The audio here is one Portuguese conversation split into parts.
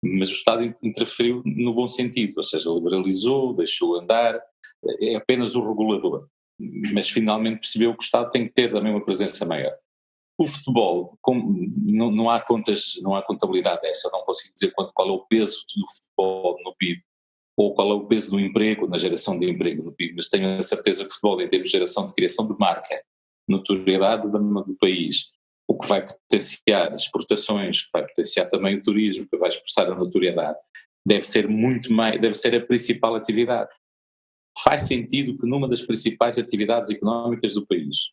mas o Estado interferiu no bom sentido, ou seja, liberalizou, deixou andar, é apenas o regulador, mas finalmente percebeu que o Estado tem que ter também uma presença maior. O futebol, não há contas, não há contabilidade dessa, eu não consigo dizer qual é o peso do futebol no PIB, ou qual é o peso do emprego, na geração de emprego no PIB, mas tenho a certeza que o futebol, em termos de geração de criação de marca, notoriedade do país, o que vai potenciar as exportações, que vai potenciar também o turismo, que vai expressar a notoriedade, deve ser muito mais, deve ser a principal atividade. Faz sentido que numa das principais atividades económicas do país,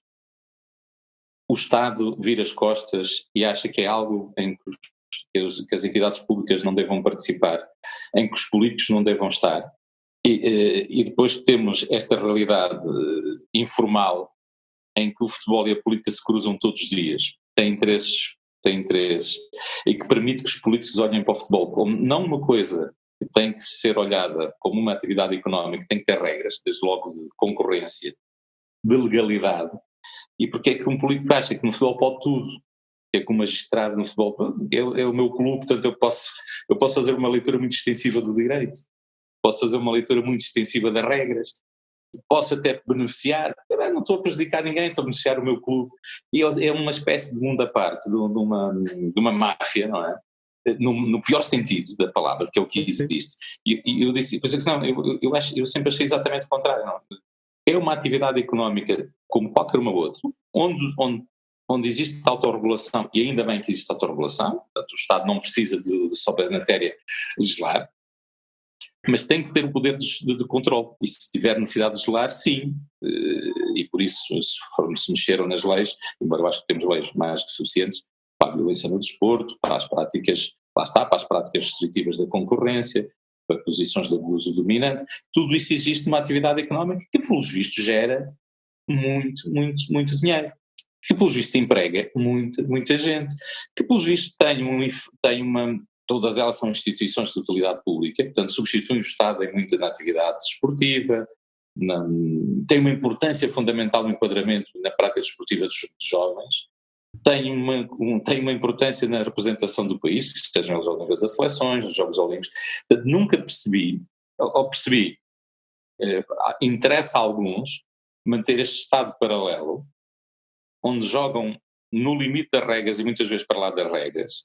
o Estado vira as costas e acha que é algo em que as entidades públicas não devam participar, em que os políticos não devam estar, e depois temos esta realidade informal em que o futebol e a política se cruzam todos os dias, têm interesses, e que permite que os políticos olhem para o futebol como não uma coisa que tem que ser olhada como uma atividade económica, tem que ter regras, desde logo de concorrência, de legalidade. E porque é que um político acha que no futebol pode tudo? É que um magistrado no futebol é o meu clube, portanto eu posso fazer uma leitura muito extensiva do direito, posso fazer uma leitura muito extensiva das regras, posso até beneficiar, eu não estou a prejudicar ninguém, estou a beneficiar o meu clube, e é uma espécie de mundo à parte, de uma máfia, não é? No pior sentido da palavra, que é o que existe. E eu disse, pois é que não, eu sempre achei exatamente o contrário, não. É uma atividade económica como qualquer uma outra, onde existe autorregulação, e ainda bem que existe autorregulação, portanto o Estado não precisa de sobre a matéria legislar, mas tem que ter o poder de controle, e se tiver necessidade de legislar, sim, e por isso se mexeram nas leis, embora eu acho que temos leis mais que suficientes, para a violência no desporto, para as práticas, lá está, para as práticas restritivas da concorrência, para posições de abuso dominante, tudo isso existe numa atividade económica que pelos vistos gera muito dinheiro, que pelos vistos emprega muita gente, que pelos vistos tem uma, todas elas são instituições de utilidade pública, portanto substituem o Estado em muita na atividade desportiva, tem uma importância fundamental no enquadramento na prática desportiva dos jovens, tem uma importância na representação do país, que estejam aos níveis das seleções, dos Jogos Olímpicos. Portanto, nunca percebi, interessa a alguns manter este Estado paralelo, onde jogam no limite das regras e muitas vezes para lá das regras,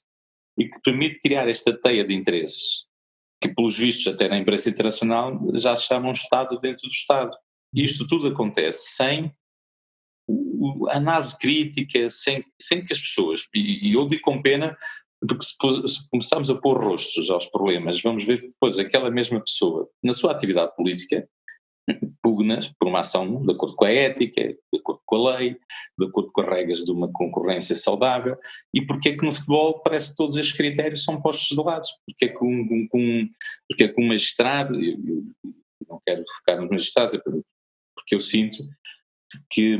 e que permite criar esta teia de interesses, que pelos vistos até na imprensa internacional já se chama um Estado dentro do Estado. E isto tudo acontece sem análise crítica, sem que as pessoas, e eu digo com pena, porque se começamos a pôr rostos aos problemas, vamos ver que depois aquela mesma pessoa, na sua atividade política, pugna por uma ação de acordo com a ética, de acordo com a lei, de acordo com as regras de uma concorrência saudável, e porque é que no futebol parece que todos estes critérios são postos de lado, porque é que um magistrado, eu não quero focar nos magistrados, porque eu sinto que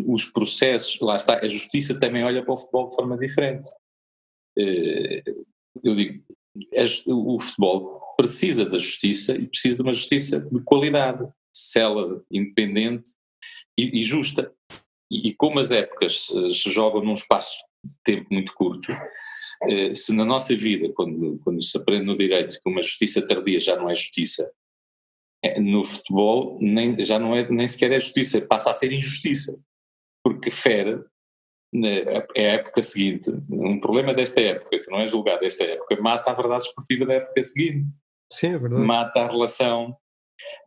os processos, lá está, a justiça também olha para o futebol de forma diferente. Eu digo, o futebol precisa da justiça e precisa de uma justiça de qualidade, célere, independente e justa. E como as épocas se jogam num espaço de tempo muito curto, se na nossa vida, quando se aprende no direito que uma justiça tardia já não é justiça, no futebol já não é nem sequer é justiça, passa a ser injustiça, porque fere a época seguinte. Um problema desta época, que não é julgado desta época, mata a verdade esportiva da época seguinte. Sim, é verdade. Mata a relação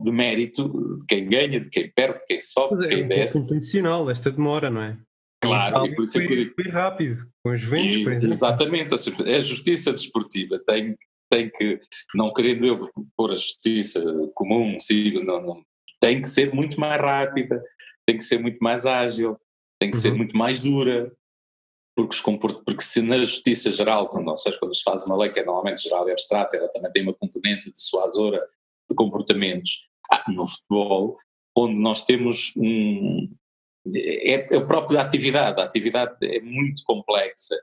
de mérito de quem ganha, de quem perde, de quem sobe, de quem desce. É intencional esta demora, não é? Claro, e por isso é que eu digo, foi rápido, com os Juventus, por exemplo. exatamente, ou seja, a justiça desportiva tem que, não querendo eu pôr a justiça comum, civil, não, tem que ser muito mais rápida, tem que ser muito mais ágil, tem que ser muito mais dura, porque se na justiça geral, quando se faz uma lei que é normalmente geral e abstrata, ela também tem uma componente dissuasora de comportamentos, no futebol, onde nós temos a própria atividade, a atividade é muito complexa,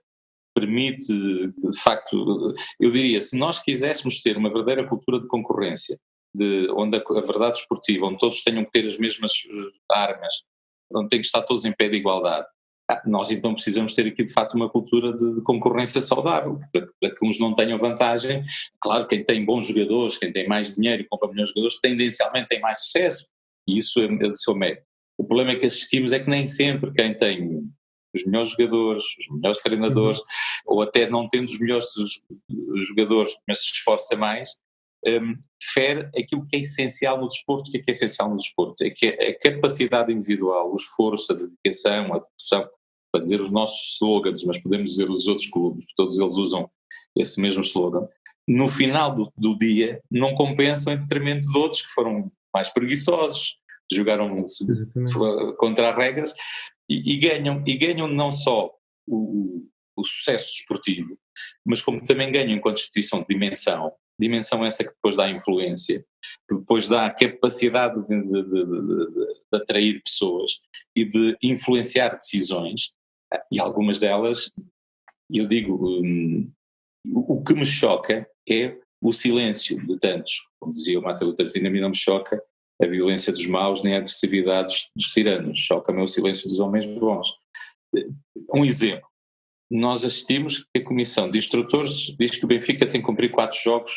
permite, de facto, eu diria, se nós quiséssemos ter uma verdadeira cultura de concorrência, onde a verdade esportiva, onde todos tenham que ter as mesmas armas, onde tem que estar todos em pé de igualdade, nós então precisamos ter aqui de facto uma cultura de concorrência saudável, para que uns não tenham vantagem. Claro, quem tem bons jogadores, quem tem mais dinheiro e compra melhores jogadores, tendencialmente tem mais sucesso, e isso é do seu mérito. O problema é que assistimos é que nem sempre quem tem os melhores jogadores, os melhores treinadores, ou até não tendo os melhores jogadores, mas se esforça mais, fere aquilo que é essencial no desporto. O que é essencial no desporto? É que a capacidade individual, o esforço, a dedicação, a devoção, para dizer os nossos slogans, mas podemos dizer os outros clubes, todos eles usam esse mesmo slogan, no final do dia não compensam em detrimento de outros que foram mais preguiçosos, jogaram contra as regras e ganham não só o sucesso desportivo, mas como também ganham enquanto instituição de dimensão essa que depois dá influência, que depois dá a capacidade de atrair pessoas e de influenciar decisões, e algumas delas, eu digo, o que me choca é o silêncio de tantos, como dizia o Martin Luther King, a mim não me choca a violência dos maus nem a agressividade dos tiranos, choca-me o silêncio dos homens bons. Um exemplo, nós assistimos que a Comissão de Instrutores diz que o Benfica tem que cumprir 4 jogos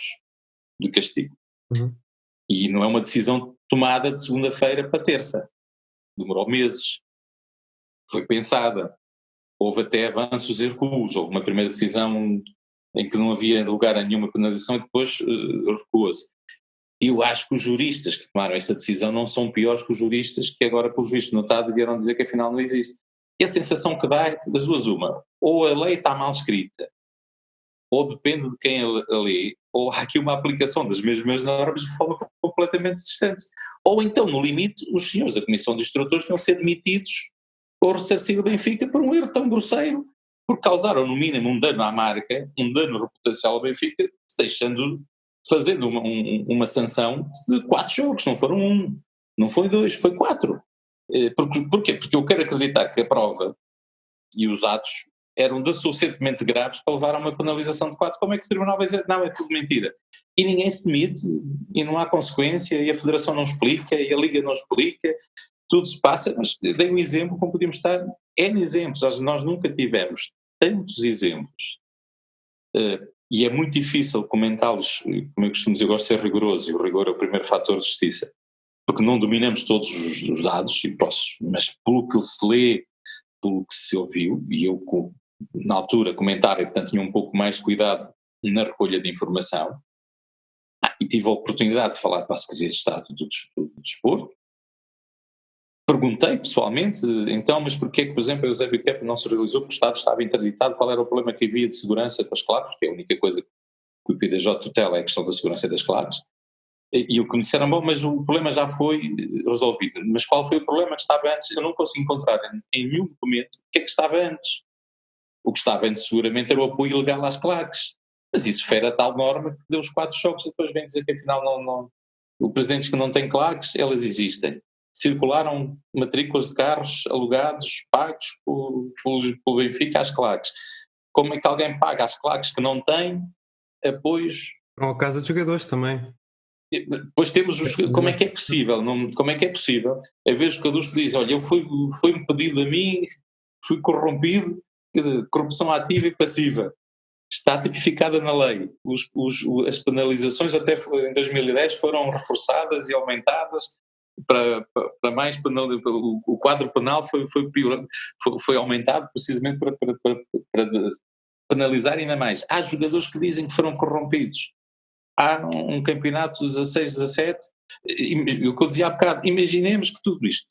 de castigo. E não é uma decisão tomada de segunda-feira para terça. Demorou meses. Foi pensada. Houve até avanços e recuos. Houve uma primeira decisão em que não havia lugar a nenhuma penalização e depois recuou-se. Eu acho que os juristas que tomaram esta decisão não são piores que os juristas que agora, pelo visto notado, vieram dizer que afinal não existe. E a sensação que dá é que das duas uma, ou a lei está mal escrita, ou depende de quem a lê, ou há aqui uma aplicação das mesmas normas de forma completamente distante. Ou então, no limite, os senhores da Comissão de Instrutores vão ser demitidos ou ressarcir o Benfica por um erro tão grosseiro, porque causaram no mínimo um dano à marca, um dano reputacional ao Benfica, fazendo uma sanção de 4 jogos, não foram 1, não foi 2, foi 4. Porquê? Porque eu quero acreditar que a prova e os atos eram suficientemente graves para levar a uma penalização de 4. Como é que o Tribunal vai dizer? Não, é tudo mentira. E ninguém se demite, e não há consequência, e a Federação não explica, e a Liga não explica, tudo se passa, mas dei um exemplo como podíamos estar N exemplos, nós nunca tivemos tantos exemplos, e é muito difícil comentá-los, como eu costumo dizer, eu gosto de ser rigoroso, e o rigor é o primeiro fator de justiça, porque não dominamos todos os dados, mas pelo que se lê, pelo que se ouviu, e eu na altura comentava e portanto tinha um pouco mais de cuidado na recolha de informação, e tive a oportunidade de falar para a Secretaria de Estado do Desporto. Perguntei pessoalmente, então, mas porquê que, por exemplo, a Eusébio Kepler não se realizou porque o Estado estava interditado, qual era o problema que havia de segurança com as claques, porque a única coisa que o PDJ tutela é a questão da segurança das claques, e o que me disseram, bom, mas o problema já foi resolvido, mas qual foi o problema que estava antes? Eu não consigo encontrar em nenhum documento o que é que estava antes. O que estava antes seguramente era o apoio ilegal às claques, mas isso fere a tal norma que deu os 4 jogos e depois vem dizer que afinal não, os presidentes que não têm claques, elas existem. Circularam matrículas de carros alugados, pagos pelo Benfica às claques. Como é que alguém paga às claques que não têm apoios? Ou a casa de jogadores também. Depois temos como é que é possível? Como é que é possível haver jogadores que dizem, olha, foi-me pedido a mim, fui corrompido, quer dizer, corrupção ativa e passiva. Está tipificada na lei. As penalizações até em 2010 foram reforçadas e aumentadas para mais penal. O quadro penal foi aumentado precisamente para penalizar ainda mais. Há jogadores que dizem que foram corrompidos. Há um campeonato 16-17, e o que eu dizia há bocado, imaginemos que tudo isto